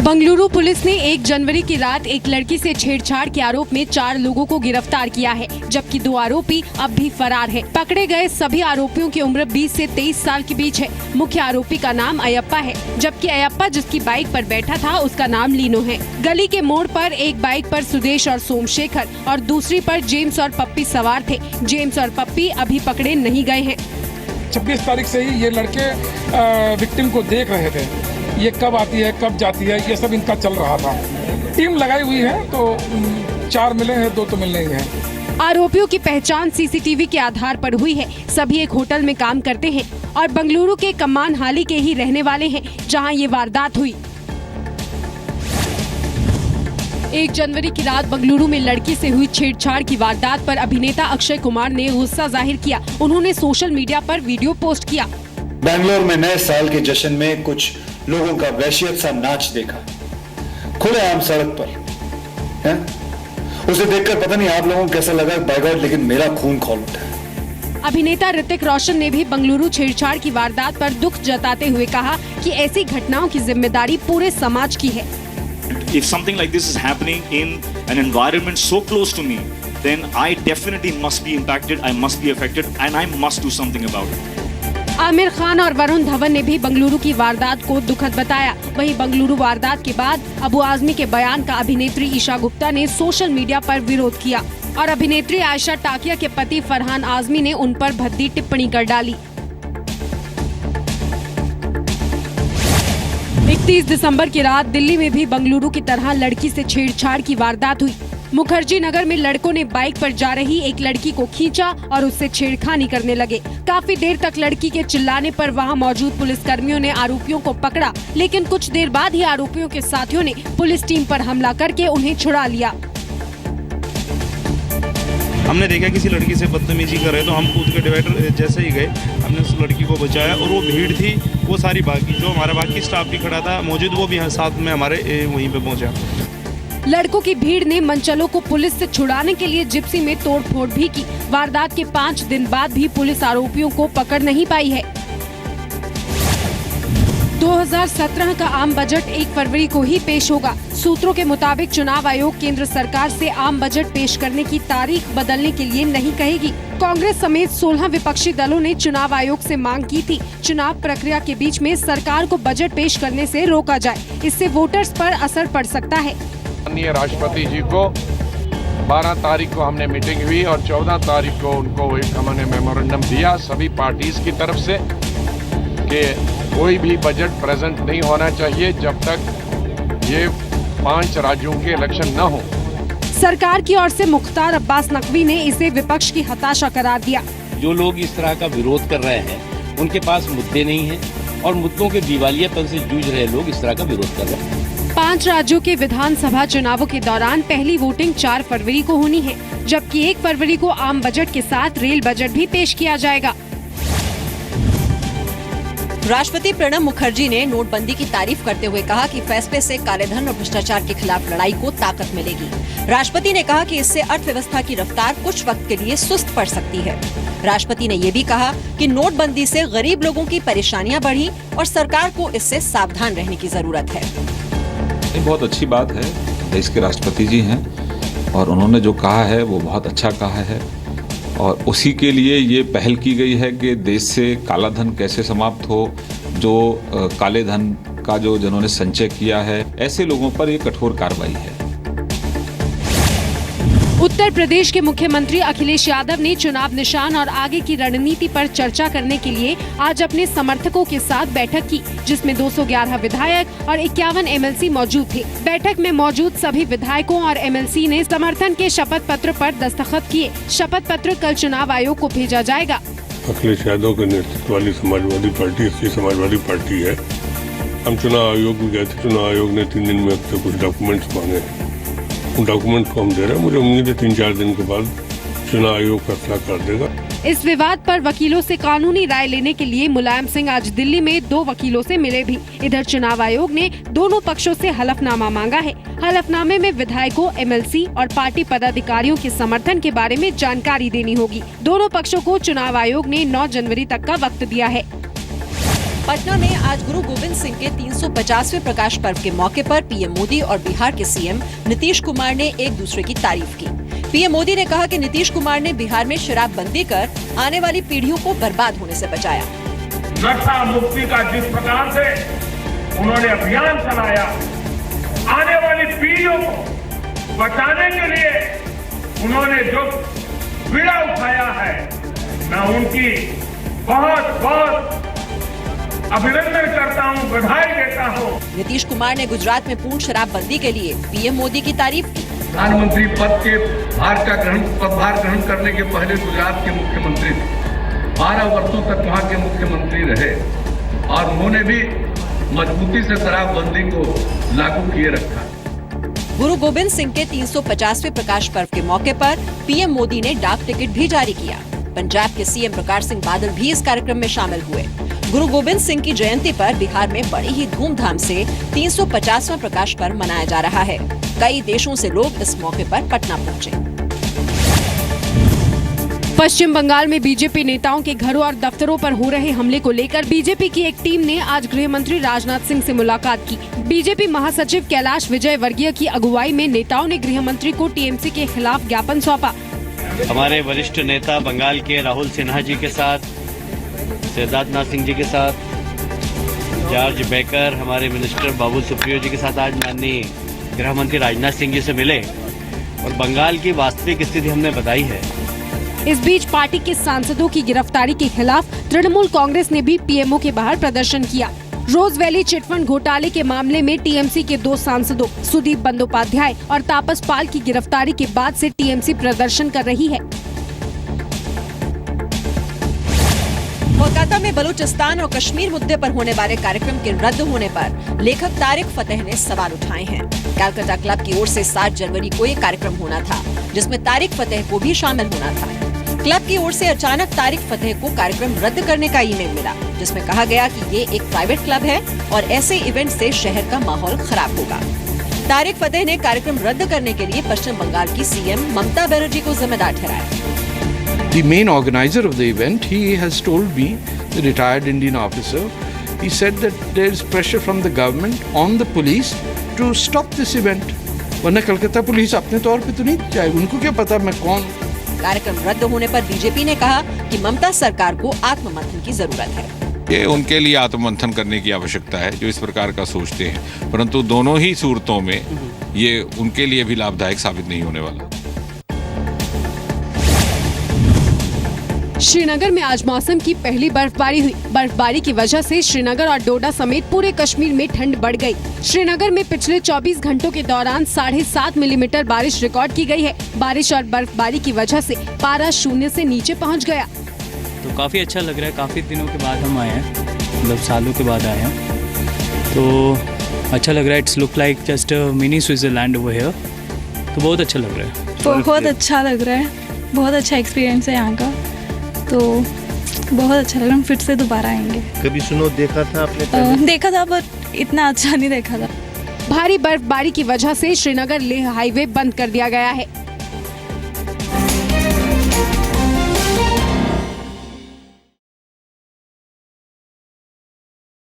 Bengaluru police ने 1 जनवरी की रात एक लड़की से छेड़छाड़ के आरोप में 4 लोगों को गिरफ्तार किया है, जबकि 2 आरोपी अब भी फरार हैं। पकड़े गए सभी आरोपियों की उम्र 20 से 23 साल के बीच है। मुख्य आरोपी का नाम अयप्पा है, जबकि अयप्पा जिसकी बाइक पर बैठा था उसका नाम लीनो है। गली के मोड़ पर एक बाइक पर सुदेश और सोमशेखर और दूसरी पर जेम्स और पप्पी सवार थे। जेम्स और पप्पी अभी पकड़े नहीं गए हैं। 26 तारीख से ही ये लड़के विक्टिम को देख रहे थे, ये कब आती है कब जाती है, ये सब इनका चल रहा था। टीम लगाई हुई है, तो 4 मिले हैं, 2 तो मिलने ही हैं। आरोपियों की पहचान सीसीटीवी के आधार पर हुई है। सभी एक होटल में काम करते हैं और बंगलुरु के कम्मान हाली के ही रहने वाले हैं, जहां ये वारदात हुई। 1 जनवरी की रात बंगलुरु में लड़की से हुई छेड़छाड़ की वारदात पर अभिनेता अक्षय कुमार ने गुस्सा जाहिर किया। उन्होंने सोशल मीडिया पर वीडियो पोस्ट किया। बैंगलोर में नए साल के जश्न में कुछ लोगों का वहशियत सा नाच देखा खुलेआम सड़क पर है? उसे देखकर पता नहीं आप लोगों को कैसा लगा, बाय गॉड, लेकिन मेरा खून खौल उठा। अभिनेता ऋतिक रोशन ने भी बंगलुरु छेड़छाड़ की वारदात पर दुख जताते हुए कहा कि ऐसी घटनाओं की जिम्मेदारी पूरे समाज की है। If something like this is happening in an environment so close to me, then I definitely must be impacted, I must be affected, and I must do something about it. Aamir Khan और वरुण धवन ने भी बंगलुरु की वारदात को दुखद बताया। वहीं बंगलुरु वारदात के बाद अबू आजमी के बयान का अभिनेत्री ईशा गुप्ता ने सोशल मीडिया पर विरोध किया और अभिनेत्री आयशा टाकिया के पति फरहान आजमी ने उन पर भद्दी टिप्पणी कर डाली। 31 दिसंबर की रात दिल्ली में भी बंगलुरु की तरह लड़की से छेड़छाड़ की वारदात हुई। मुखर्जी नगर में लड़कों ने बाइक पर जा रही एक लड़की को खींचा और उससे छेड़खानी करने लगे। काफी देर तक लड़की के चिल्लाने पर वहां मौजूद पुलिसकर्मियों ने आरोपियों को पकड़ा, लेकिन कुछ देर बाद ही आरोपियों के साथियों ने पुलिस टीम पर हमला करके उन्हें छुड़ा लिया। हमने देखा किसी लड़की से बदतमीजी कर रहे, तो हम कूद के डिवाइडर जैसे ही गए, हमने उस लड़की को बचाया और वो भीड़ थी, वो सारी बाकी जो हमारा बाकी स्टाफ भी खड़ा था मौजूद, वो भी साथ में हमारे वहीं पे पहुंचा। लड़कों की भीड़ ने मनचलों को पुलिस से छुड़ाने के लिए जिप्सी में तोड़फोड़ भी की। वारदात के 5 दिन बाद भी पुलिस आरोपियों को पकड़ नहीं पाई है। 2017 का आम बजट 1 फरवरी को ही पेश होगा। सूत्रों के मुताबिक चुनाव आयोग केंद्र सरकार से आम बजट पेश करने की तारीख बदलने के लिए नहीं कहेगी। कांग्रेस समेत 16 विपक्षी दलों ने चुनाव आयोग से मांग की थी, चुनाव प्रक्रिया के बीच में सरकार को बजट पेश करने से रोका जाए। इससे वोटर्स पर असर पड़ सकता है। माननीय राष्ट्रपति जी को 12 तारीख को हमने मीटिंग हुई और 14 तारीख को उनको एक हमने मेमोरेंडम दिया सभी पार्टीज की तरफ से कि कोई भी बजट प्रेजेंट नहीं होना चाहिए जब तक ये 5 राज्यों के इलेक्शन न हो। सरकार की ओर से मुख्तार अब्बास नकवी ने इसे विपक्ष की हताशा करार दिया। जो लोग इस तरह का विरोध कर रहे हैं उनके पास मुद्दे नहीं हैं और मुद्दों के दिवालियापन से जूझ रहे लोग इस तरह का विरोध कर रहे हैं। 5 राज्यों के विधानसभा चुनावों के दौरान पहली वोटिंग 4 फरवरी को होनी है, जबकि 1 फरवरी को आम बजट के साथ रेल बजट भी पेश किया जाएगा। राष्ट्रपति प्रणब मुखर्जी ने नोटबंदी की तारीफ करते हुए कहा कि फैसले से कालेधन और भ्रष्टाचार के खिलाफ लड़ाई को ताकत मिलेगी। राष्ट्रपति ने कहा कि इससे अर्थव्यवस्था की रफ्तार कुछ वक्त के लिए सुस्त पड़ सकती है। राष्ट्रपति ने ये भी कहा कि नोटबंदी से गरीब लोगों की परेशानियां बढ़ी और सरकार को इससे सावधान रहने की जरूरत है। बहुत अच्छी बात है, देश के राष्ट्रपति जी हैं और उन्होंने जो कहा है वो बहुत अच्छा कहा है और उसी के लिए ये पहल की गई है कि देश से काला धन कैसे समाप्त हो। जो काले धन का जो जिन्होंने संचय किया है, ऐसे लोगों पर ये कठोर कार्रवाई है। उत्तर प्रदेश के मुख्यमंत्री अखिलेश यादव ने चुनाव निशान और आगे की रणनीति पर चर्चा करने के लिए आज अपने समर्थकों के साथ बैठक की, जिसमें 211 विधायक और 51 एमएलसी मौजूद थे। बैठक में मौजूद सभी विधायकों और एमएलसी ने समर्थन के शपथ पत्र पर दस्तखत किए। शपथ पत्र कल चुनाव आयोग को भेजा जाएगा। अखिलेश यादव के नेतृत्व वाली समाजवादी पार्टी अच्छी समाजवादी पार्टी है। हम चुनाव आयोग में गए थे, चुनाव आयोग ने 3 दिन में अब तक कुछ डॉक्यूमेंट्स मांगे हैं, उन डॉक्यूमेंट को हम दे रहे हैं। मुझे उम्मीद है 3-4 दिन के बाद चुनाव आयोग फैसला कर देगा। इस विवाद पर वकीलों से कानूनी राय लेने के लिए मुलायम सिंह आज दिल्ली में 2 वकीलों से मिले भी। इधर चुनाव आयोग ने दोनों पक्षों से हलफनामा मांगा है। हलफनामे में विधायकों, एमएलसी और पार्टी पदाधिकारियों के समर्थन के बारे में जानकारी देनी होगी। दोनों पक्षों को चुनाव आयोग ने 9 जनवरी तक का वक्त दिया है। पटना में आज गुरु गोविंद सिंह के 300 350वें प्रकाश पर्व के मौके पर पीएम मोदी और बिहार के सीएम नीतीश कुमार ने एक दूसरे की तारीफ की। पीएम मोदी ने कहा कि नीतीश कुमार ने बिहार में शराबबंदी कर आने वाली पीढ़ियों को बर्बाद होने से बचाया। नशा मुक्ति का जिस प्रकार से उन्होंने अभियान चलाया, आने वाली पीढ़ियों को बचाने के लिए उन्होंने जो बीड़ा उठाया है, मैं उनकी बहुत बहुत अभिनंदन करता हूं, बधाई देता हूं। नीतीश कुमार ने गुजरात में पूर्ण शराबबंदी के लिए पीएम मोदी की तारीफ की। प्रधानमंत्री पद के पदभार ग्रहण करने के पहले गुजरात के मुख्यमंत्री थे। 12 वर्षों तक वहां के मुख्यमंत्री रहे और उन्होंने भी मजबूती से शराबबंदी को लागू किए रखा। गुरु गोविंद सिंह के 350वें प्रकाश पर्व के मौके पर पीएम मोदी ने डाक टिकट भी जारी किया। पंजाब के सीएम प्रकाश सिंह बादल भी इस कार्यक्रम में शामिल हुए। गुरु गोविंद सिंह की जयंती पर बिहार में बड़ी ही धूमधाम से 350वां प्रकाश पर्व मनाया जा रहा है। कई देशों से लोग इस मौके पर पटना पहुंचे। पश्चिम बंगाल में बीजेपी नेताओं के घरों और दफ्तरों पर हो रहे हमले को लेकर बीजेपी की एक टीम ने आज गृह मंत्री राजनाथ सिंह से मुलाकात की। बीजेपी महासचिव कैलाश विजयवर्गीय की अगुवाई में नेताओं ने गृह मंत्री को टीएमसी के खिलाफ ज्ञापन सौंपा। हमारे वरिष्ठ नेता बंगाल के राहुल सिन्हा जी के साथ, सिद्धार्थ नाथ सिंह जी के साथ, जॉर्ज बेकर, हमारे मिनिस्टर बाबुल सुप्रियो जी के साथ आज माननीय गृह मंत्री राजनाथ सिंह जी से मिले और बंगाल की वास्तविक स्थिति हमने बताई है। इस बीच पार्टी के सांसदों की गिरफ्तारी के खिलाफ तृणमूल कांग्रेस ने भी पीएमओ के बाहर प्रदर्शन किया। रोज वैली चिटफंड घोटाले के मामले में टीएमसी के 2 सांसदों सुदीप बंदोपाध्याय और तापस पाल की गिरफ्तारी के बाद से टीएमसी प्रदर्शन कर रही है। कोलकाता में बलूचिस्तान और कश्मीर मुद्दे पर होने वाले कार्यक्रम के रद्द होने पर लेखक तारिक फतेह ने सवाल उठाए हैं। कलकत्ता क्लब की ओर से 7 जनवरी को ये कार्यक्रम होना था, जिसमें तारिक फतेह को भी शामिल होना था। क्लब की ओर से अचानक तारिक फतेह को कार्यक्रम रद्द करने का ईमेल मिला, जिसमें कहा गया कि ये एक प्राइवेट क्लब है और ऐसे इवेंट से शहर का माहौल खराब होगा। तारिक फतेह ने कार्यक्रम रद्द करने के लिए पश्चिम बंगाल की सीएम ममता बनर्जी को जिम्मेदार ठहराया। The main organizer of the event, he has told me, the retired Indian officer, he said that there is pressure from the government on the police to stop this event. वरना Calcutta police अपने तौर पे तो नहीं जाएगी, उनको क्या पता मैं कौन। कार्यक्रम रद्द होने पर बीजेपी ने कहा कि ममता सरकार को आत्ममंथन की जरूरत है। ये उनके लिए आत्ममंथन करने की आवश्यकता है जो इस प्रकार का सोचते हैं, परंतु दोनों ही सूरतों में ये उनके लिए भी लाभदायक साबित नहीं होने वाला। श्रीनगर में आज मौसम की पहली बर्फबारी हुई। बर्फबारी की वजह से श्रीनगर और डोडा समेत पूरे कश्मीर में ठंड बढ़ गई। श्रीनगर में पिछले 24 घंटों के दौरान 7.5 मिलीमीटर बारिश रिकॉर्ड की गई है। बारिश और बर्फबारी की वजह से पारा 0 से नीचे पहुंच गया। तो काफ़ी अच्छा लग रहा है, काफ़ी दिनों के बाद हम आए हैं, मतलब सालों के बाद आए हैं, तो अच्छा लग रहा है। It's look like just mini Switzerland over here, तो बहुत अच्छा लग रहा है। बहुत अच्छा लग रहा है, बहुत अच्छा एक्सपीरियंस है यहाँ का, तो बहुत अच्छा लग रहा है। हम फिर से दोबारा आएंगे। कभी सुनो देखा था आपने? देखा था, बट इतना अच्छा नहीं देखा था। भारी बर्फबारी की वजह से श्रीनगर लेह हाईवे बंद कर दिया गया है।